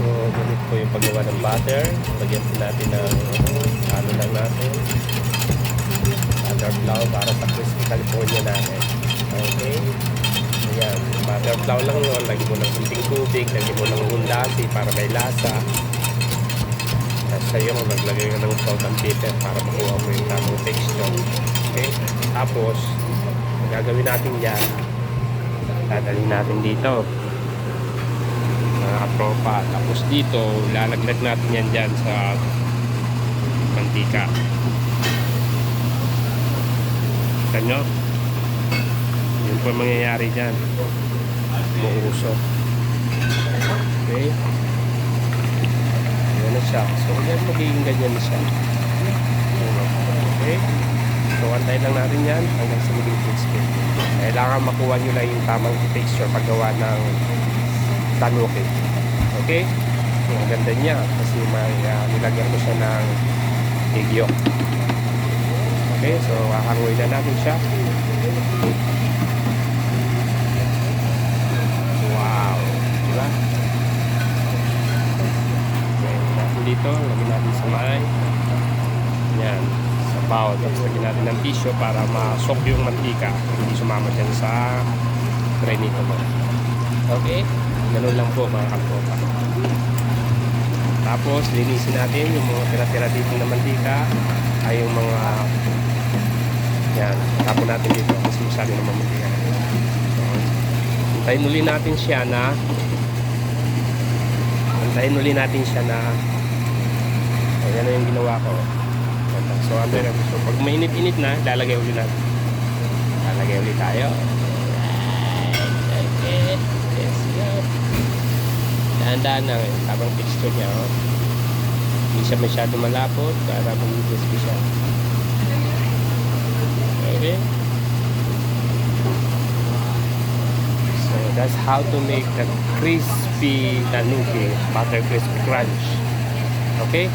So, ganito po yung paggawa ng butter. Lagyan po natin ng ano lang natin. Butter flour para sa crispy California natin. Okay? Ayan. Butter flour lang yun. Lagyan mo ng kunting tubig. Lagyan mo ng hundasi para may lasa. Tapos sa'yo, maglagay ka ng salt and pepper para makuha mo yung tamang texture. Okay? Tapos, gagawin natin yan. Dadalhin natin dito. Mga katropa. Tapos dito, lalaglag natin yan dyan sa mantika. Kita nyo? Yun po mangyayari dyan. Muusok. Okay? Yan na siya. So, yan magiging ganyan siya. Okay? So, antay lang natin yan hanggang sa maging crispy. Kailangan makuha nyo lang yung tamang texture paggawa ng tanuki. Okay? So, ang ganda niya kasi may nilagyan ko siya ng egg yolk. Okay? So, hahanguin na natin siya. Wow! Diba? Lagyan natin dito. Lagyan natin sa may. Yan. Sa bowl. Tapos lagyan natin ng tissue para ma-soak yung mantika. Hindi sumama dyan sa tray nito mo. Okay? Ganun lang po mga katropa. Tapos linisin natin yung mga tira-tira dito na mantika ay yung mga yan, tapon natin dito kasi masyado naman mantika. So, antayin uli natin siya na ayan na yung ginawa ko. So, pag mainit-init na, lalagay uli natin. Lalagay uli tayo. Okay. Yes, yeah. Dahan-dahan na tabang texture niya. Oh. Hindi siya masyado malapot para mag-crispy siya. Okay. So that's how to make the crispy tanuki butter crispy crunch. Okay.